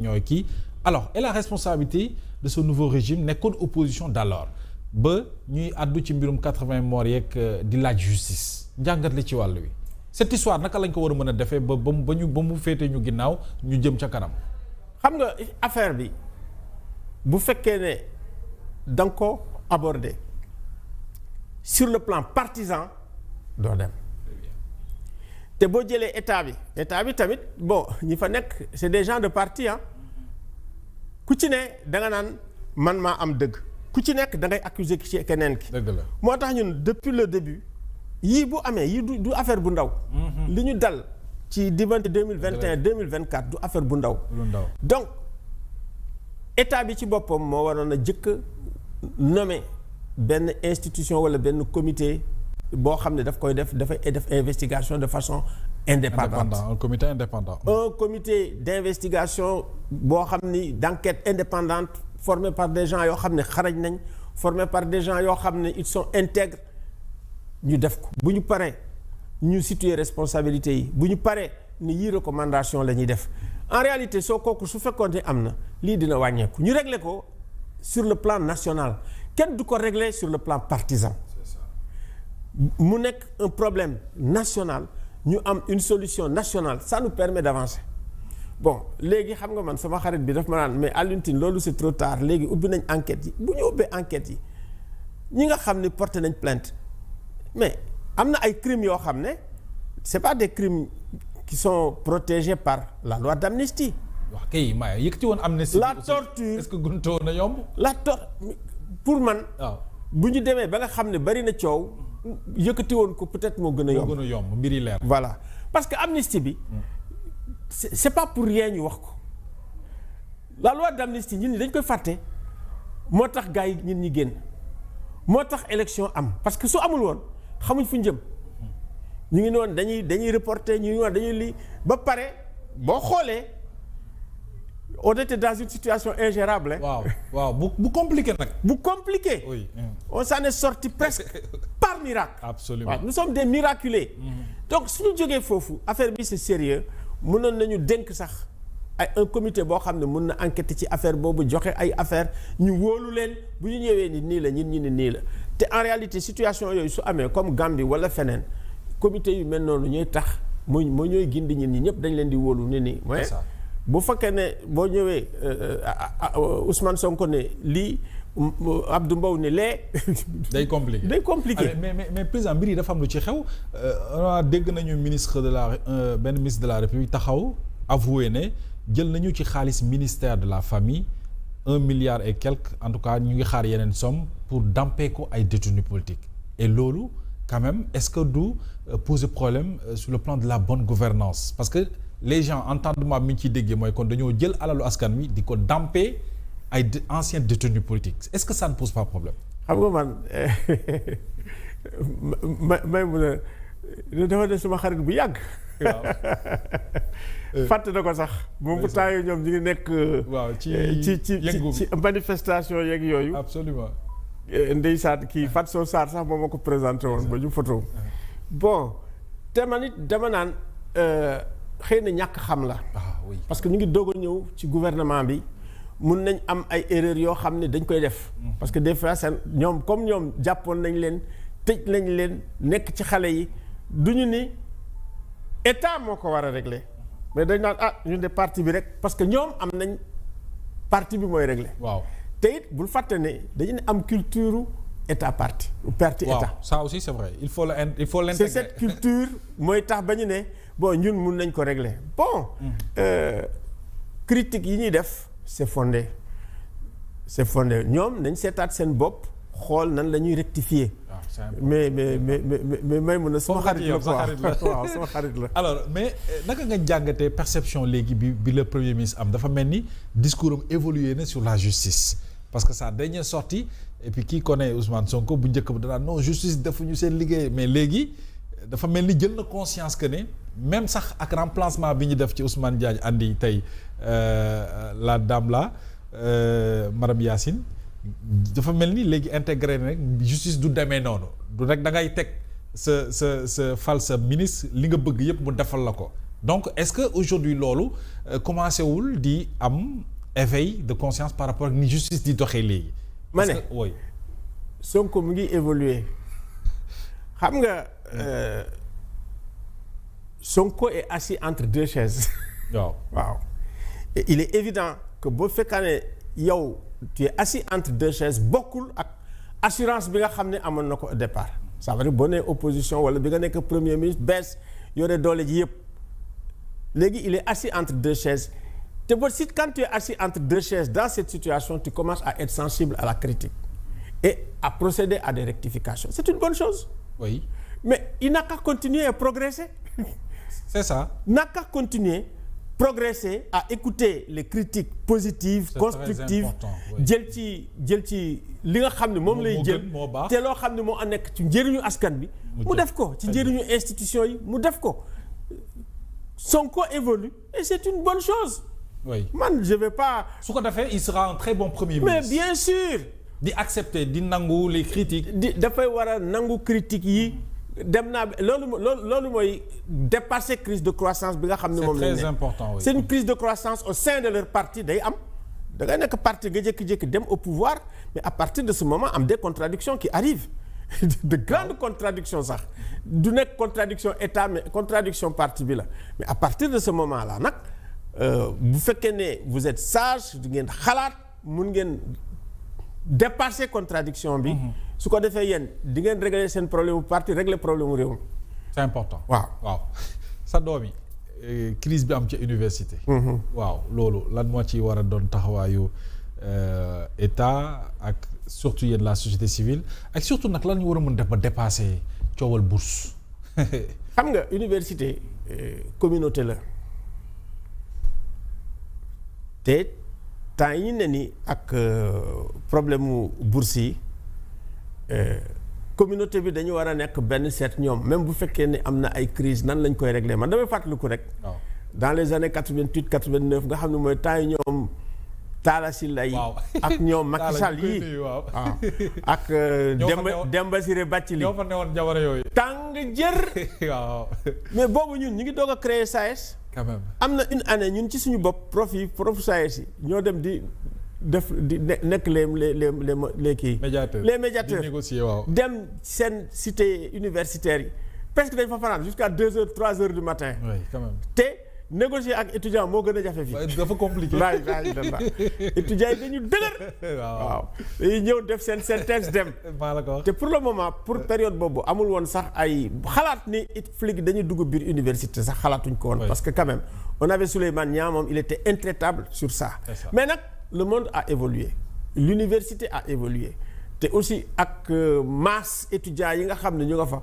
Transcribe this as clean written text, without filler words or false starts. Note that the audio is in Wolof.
ñooy kii alors et la responsabilité de ce nouveau régime nekkoon opposition d'alors ba ñuy àddu ci mbirum 80 morts yeeg di laaj justice njàngat li ci wàll wi cette histoire naka lañ ko war a mën a defee ba mu féete ñu ginnaaw ñu jëm ca kanam. xam nga affaire bi bu fekkee ne da nga ko aborder sur le plan partisan doo dem te boo jëlee état bi tamit bon ñi fa nekk c'est des gens de parti ku ci ne da nga naan man maa am dëgg ku ci nekk da ngay accuser ki ci keneen ki. dëgg la moo tax ñun depuis le début yii bu amee yii du affaire bu ndaw. li ñu dal ci diggante 2021 2024 du affaire bu ndaw. donc état bi ci boppam moo waroon a jëkk nommer benn institution wala benn comité boo xam ne daf koy def investigation de façon indépendante. Un comité indépendant. Un comité d'investigation boo xam ni d'enquête indépendante formé par des gens yoo xam ne xarañ nañ formé par des gens yoo xam ne ils sont intègres ñu def ko. bu ñu paree ñu situer responsabilité yi bu ñu paree ni yii recommandation la ñuy def en réalité soo kooku su fekkoon ne am na lii dina wàññeeku ñu régler ko sur le plan national kenn du ko régler sur le plan partisan. mu nekk un problème national ñu am une solution nationale ça nous permet d'avancer bon léegi xam nga man sama xarit bi daf ma naan mais Alioune Tine loolu c'est trop tard léegi ubbi nañ enquête yi bu ñu ubbee enquête yi ñi nga xam ne porté nañ plainte mais am na ay crimes yoo xam ne c'est pas des crimes qui sont protégés par la loi d'amnistie. wax kay maa yëkkati woon amnistie. la torture est-ce que gunto na yomb. pour man. waaw bu ñu demee ba nga xam ne bari na coow. yëkkati woon ko peut-être moo gën a yomb. moo gën a yomb mbir yi leer. voilà parce que amnistie bi. c'est pas pour rien ñu wax ko. la loi d'amnistie ñun ñi dañ koy fàtte moo tax gars yi ñun ñi génn moo tax élection am parce que su amul woon xamuñ fu ñu jëm ñu ngi noonu dañuy reporter ñu ngi noonu dañuy lii ba pare boo xoolee on était dans une situation ingérable. waaw bu compliqué nag. bu compliqué. oui. on s'en est sorti presque par miracle. absolument waaw nous sommes des miraculés. donc suñu jógee foofu affaire bi c'est sérieux mënoon nañu dénk sax ay un comité boo xam ne mën na enquêter ci affaire boobu joxe ay affaire ñu wóolu leen bu ñu ñëwee ni nii la ñun ñu ni nii la te en réalité situation yooyu su amee comme Gambie wala feneen comité yu mel noonu ñooy tax moo ñooy gindi ñun ñi ñëpp dañ leen di wóolu ne nii. c'est ça. bu fekkee ne boo ñëwee Ousmane Sonko ne lii Abdou Mbow ne lee. day compliqué. mais président mbir yi dafa am lu ci xew dégg nañu ministre de benn ministre de la République taxaw avoué ne jël nañu ci xaalis ministère de la famille 1 milliard et quelques en tout cas ñu ngi xaar yeneen somme pour damper ko ay détenus politiques et loolu quand même est-ce que du poser problème sur le plan de la bonne gouvernance parce que les gens entendement mi ñu ciy déggee mooy kon dañoo jël alalu askan wi di ko damper ay anciens détenus politiques est-ce que ça ne pose pas problème. xam nga man may mun a dafa ne suma xarit bu yàgg. waaw. fàtte na ko sax. moom bu taayoo ñoom ñu ngi nekk. waaw ci manifestation yeeg yooyu. absolument. ndeysaan kii Fatou Sow Sarr sax moom moo ko présenté woon ba ñu photo. bon te man it dama naan. xëy na ñàkk xam la. oui. parce que ñu ngi doog a ñëw ci gouvernement bi mun nañ am ay erreurs yoo xam ne dañ koy def. parce que des fois ñoom comme ñoom jàppoon nañ leen tëj nañ leen nekk ci xale yi du ñu ni état moo ko war a régler mais dañ naan ñun de parti bi rek parce que ñoom am nañ parti bi mooy régler. waaw te it bul fàtte ne dañu ne am culture état parti. parti état waaw ça aussi c'est vrai il faut l'intégrer. c'est cette culture mooy tax ba ñu ne. bon ñun mun nañ ko régler bon critique yi ñuy def c'est fondé ñoom nañ seetaat seen bopp xool nan la ñuy rectifier. mais may mun a sama xarit la quoi waaw sama xarit la. alors mais naka nga jàngatee perception léegi bi le premier ministre am dafa mel ni discours am évolué na sur la justice parce que sa dernière sortie et puis qui connaît Ousmane Sonko bu njëkk ba danaa non justice defuñu seen liggéey mais léegi. dafa mel ni jël na conscience que ne même sax ak remplacement bi ñu def ci Ousmane Diagne andi tey la dame là madame Yacine dafa mel ni léegi intégré na rek justice du demee noonu du rek da ngay teg sa fal sa ministre li nga bëgg yëpp mu defal la ko donc est-ce que aujourd'hui loolu commencé wul di am éveil de conscience par rapport ak ni justice di doxee léegi. ma ne oui. Sonko mu ngi évoluer xam nga Sonko est assis entre deux chaises. waaw et il est évident que boo fekkee ne yow tu es assis entre deux chaises bokkul ak assurance bi nga xam ne amoon na ko au départ. ça veut dire boo nee opposition wala bi nga nekk premier ministre bees yore doole ji yëpp léegi il est assis entre deux chaises te ba si quand tu es assis entre deux chaises dans cette situation tu commences à être sensible à la critique et à procéder à des rectifications c'est une bonne chose. oui mais il n'a qu'à continuer à progresser. c'est ça. n'a qu'à continuer progresser à écouter les critiques positives constructives jël ci li nga xam ne moom lay jël te loo xam ne moo a nekk ci njëriñu askan bi mu def ko ci njëriñu institution yi mu def ko Sonko évolue et c'est une bonne chose. oui man je vais pas. su ko defee il sera un très bon premier mais ministre. bien sûr. di accepter di nangu les critiques. dafay war a nangu critiques yi. dem naa loolu mooy dépasser crise de croissance bi nga xam ne moom lañ ne. c'est très important oui. c'est une crise de croissance au sein de leur parti day am da ngay nekk parti nga jékki-jékki dem au pouvoir mais à partir de ce moment am des contradictions qui arrivent de grandes contradictions sax du nekk contradiction état mais contradiction parti bi la mais à partir de ce moment là nag bu fekkee ne vous êtes sage di ngeen xalaat mun ngeen dépasser contradiction bi. su ko defee yéen di ngeen régler seen problème mu parti régler problème mu réew mi. c'est important. waaw sa doom yi crise bi am ci université. waaw loolu lan moo ci war a doon taxawaayu état ak surtout yéen la société civile ak surtout nag lan ñu war a mën def ba dépasser coowal bourse. xam nga université communauté la te temps yi ne ni ak problème mu bourse yi. communauté bi dañu war a nekk benn seet ñoom même bu fekkee ne am na ay crise nan lañ koy régler man damay fàttaliku rek. dans les années 88 89 nga xam ne mooy temps yi ñoom Talla Sylla yi. ak ñoom Macky Sall yi waaw ak Demba Ciré Bathily ñoo fa newoon jamono yooyu. tàng jër. waaw mais boobu ñun ñu ngi doog a créer SAES. quand même am na une année ñun ci suñu bopp prof SAES yi ñoo dem di. di nekk les kii. les médiateurs di négocier waaw. dem seen cité universitaire yi presque dañ fa fanaan jusqu'à 2h 3h du matin. oui quand même. te négocier ak étudiant moo gën a jafe fii. dafa compliqué. waay étudiants yi dañu dëgër. waaw dañuy ñëw def seen synthèse dem. te pour le moment pour période boobu amul woon sax ay xalaat ni flic dañuy dugg biir université sax xalaatuñ ko woon. parce que quand même on avait Souleymane Niang moom il était intraitable sur ça. mais nag. le monde a évolué l'université a évolué te aussi ak masse étudiants yi nga xam ne ñu nga fa